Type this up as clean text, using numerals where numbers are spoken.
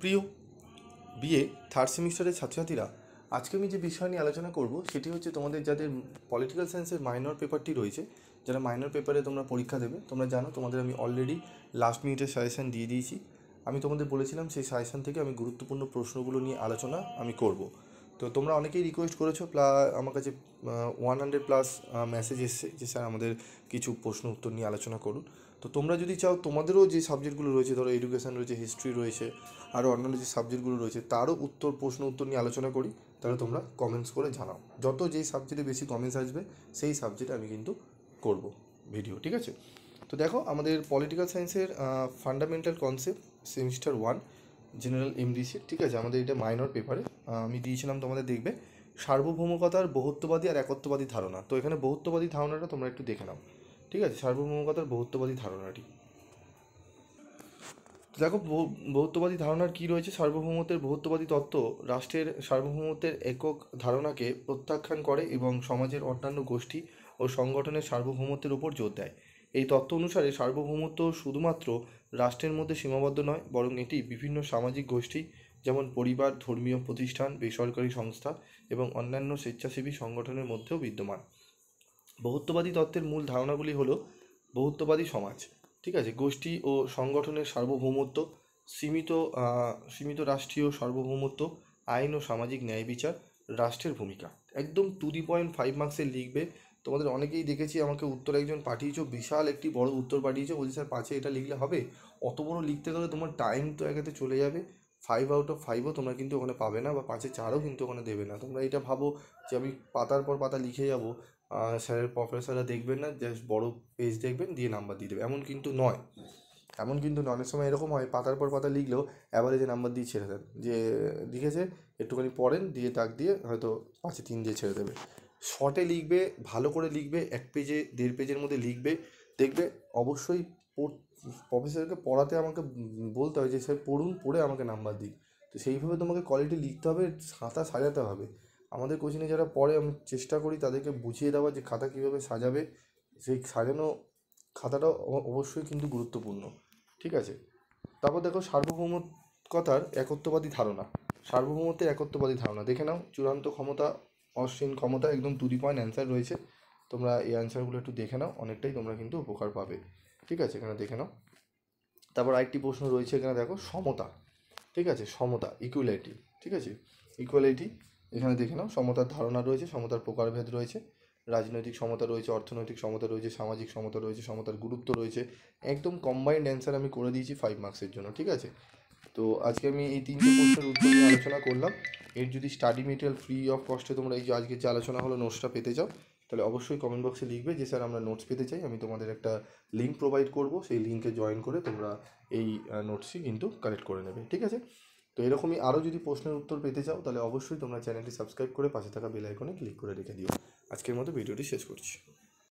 প্রিয় BA third সেমিস্টারের ছাত্রছাত্রীরা, আজকে আমি যে বিষয় নিয়ে আলোচনা করব সেটি হচ্ছে তোমাদের যাদের পলিটিক্যাল সায়েন্সের মাইনর পেপারটি রয়েছে, যারা মাইনর পেপারে তোমরা পরীক্ষা দেবে। তোমরা জানো তোমাদের আমি অলরেডি লাস্ট মিনিটের সাজেশান দিয়ে দিয়েছি। আমি তোমাদের বলেছিলাম সেই সাজেশান থেকে আমি গুরুত্বপূর্ণ প্রশ্নগুলো নিয়ে আলোচনা আমি করব। তো তোমরা অনেকেই রিকোয়েস্ট করেছো, আমার কাছে 100+ মেসেজ এসছে যে স্যার আমাদের কিছু প্রশ্ন উত্তর নিয়ে আলোচনা করুন। তো তোমরা যদি চাও তোমাদেরও যে সাবজেক্টগুলো রয়েছে, ধরো এডুকেশান রয়েছে, হিস্ট্রি রয়েছে, আরও অন্যান্য যে সাবজেক্টগুলো রয়েছে তারও প্রশ্ন উত্তর নিয়ে আলোচনা করি, তাহলে তোমরা কমেন্টস করে জানাও। যত যেই সাবজেক্টে বেশি কমেন্টস আসবে সেই সাবজেক্টে আমি কিন্তু করব ভিডিও, ঠিক আছে? তো দেখো, আমাদের পলিটিক্যাল সায়েন্সের fundamental concept semester 1 general MDC, ঠিক আছে? আমাদের এটা মাইনর পেপারে আমি দিয়েছিলাম তোমাদের, দেখবে সার্বভৌমকতার বহুত্ববাদী আর একত্ববাদী ধারণা। তো এখানে বহুত্ববাদী ধারণাটা তোমরা একটু দেখে নাও, ঠিক আছে? সার্বভৌমকতার বহুত্ববাদী ধারণাটি দেখো, বহুত্ববাদী ধারণার কী রয়েছে। সার্বভৌমত্বের বহুত্ববাদী তত্ত্ব রাষ্ট্রের সার্বভৌমত্বের একক ধারণাকে প্রত্যাখ্যান করে এবং সমাজের অন্যান্য গোষ্ঠী ও সংগঠনের সার্বভৌমত্বের উপর জোর দেয়। এই তত্ত্ব অনুসারে সার্বভৌমত্ব শুধুমাত্র রাষ্ট্রের মধ্যে সীমাবদ্ধ নয়, বরং এটি বিভিন্ন সামাজিক গোষ্ঠী যেমন পরিবার, ধর্মীয় প্রতিষ্ঠান, বেসরকারি সংস্থা এবং অন্যান্য স্বেচ্ছাসেবী সংগঠনের মধ্যেও বিদ্যমান। বহুত্ববাদী তত্ত্বের মূল ধারণাগুলি হলো বহুত্ববাদী সমাজ, ঠিক আছে, গোষ্ঠী ও সংগঠনের সার্বভৌমত্ব, সীমিত রাষ্ট্রীয় সার্বভৌমত্ব, আইন ও সামাজিক ন্যায় বিচার, রাষ্ট্রের ভূমিকা। একদম 2.5 মার্কসের লিখবে। তোমাদের অনেকেই দেখেছি আমাকে উত্তর একজন পাঠিয়েছো, বিশাল একটি বড় উত্তর পাঠিয়েছো, বলছি স্যার 5-এ এটা লিখলে হবে? অত বড় লিখতে গেলে তোমার টাইম তো একাতে চলে যাবে। 5/5ও তোমরা কিন্তু ওখানে পাবে না, বা 5-এ 4ও কিন্তু ওখানে দেবে না। তোমরা এটা ভাবো যে আমি পাতার পর পাতা লিখে যাবো, স্যারের প্রফেসররা দেখবেন না, জাস্ট বড় পেজ দেখবেন দিয়ে নাম্বার দিয়ে দেবে, এমন কিন্তু নয়। অনেক সময় এরকম হয়, পাতার পর পাতা লিখলেও অ্যাভারেজে নাম্বার দিয়ে ছেড়ে দেন, যে লিখেছে একটুখানি পড়েন দিয়ে দাগ দিয়ে হয়তো 5-এ 3 দিয়ে ছেড়ে দেবে। শর্টে লিখবে, ভালো করে লিখবে, 1 পেজে 1.5 পেজের মধ্যে লিখবে, দেখবে অবশ্যই প্রফেসরকে পড়াতে আমাকে বলতে হয় যে স্যার পড়ুন, পড়ে আমাকে নাম্বার দিই। তো সেইভাবে তোমাকে কোয়ালিটি লিখতে হবে, খাতা সাজাতে হবে। আমাদের কোচিংয়ে যারা পড়ে আমি চেষ্টা করি তাদেরকে বুঝিয়ে দেওয়া যে খাতা কীভাবে সাজাবে। সেই সাজানো খাতাটাও অবশ্যই কিন্তু গুরুত্বপূর্ণ, ঠিক আছে? তারপর দেখো, সার্বভৌমত্বতার একত্ববাদী ধারণা। সার্বভৌমত্বের একত্ববাদী ধারণা দেখে নাও। চূড়ান্ত ক্ষমতা, অসীম ক্ষমতা, একদম 2 পয়েন্ট অ্যান্সার রয়েছে। তোমরা এই অ্যান্সারগুলো একটু দেখে নাও, অনেকটাই তোমরা কিন্তু উপকার পাবে, ঠিক আছে? এখানে দেখে নাও। তারপর আরেকটি প্রশ্ন রয়েছে এখানে, দেখো সমতা, ঠিক আছে? সমতা, ইকুয়ালিটি, ঠিক আছে? ইকুয়ালিটি এখানে দেখে নাও। সমতার ধারণা রয়েছে, সমতার প্রকারভেদ রয়েছে, রাজনৈতিক সমতা রয়েছে, অর্থনৈতিক সমতা রয়েছে, সামাজিক সমতা রয়েছে, সমতার গুরুত্ব রয়েছে। একদম কম্বাইন্ড অ্যান্সার আমি করে দিয়েছি 5 মার্কসের জন্য, ঠিক আছে? তো আজকে আমি এই 3টে প্রশ্নের উত্তর নিয়ে আলোচনা করলাম। এর যদি স্টাডি মেটেরিয়াল ফ্রি অফ কস্টে তোমরা এই যে আজকে যে আলোচনা হলো নোটসটা পেতে চাও, তাহলে অবশ্যই কমেন্ট বক্সে লিখবে যে স্যার আমরা নোটস পেতে চাই। আমি তোমাদের একটা লিঙ্ক প্রোভাইড করব, সেই লিঙ্কে জয়েন করে তোমরা এই নোটসই কিন্তু কালেক্ট করে নেবে, ঠিক আছে? তো এরকমই আরও যদি প্রশ্নের উত্তর পেতে চাও তাহলে অবশ্যই তোমরা চ্যানেলটি সাবস্ক্রাইব করে পাশে থাকা বেল আইকনে ক্লিক করে রেখে দিও। আজকের মতো ভিডিওটি শেষ করছি।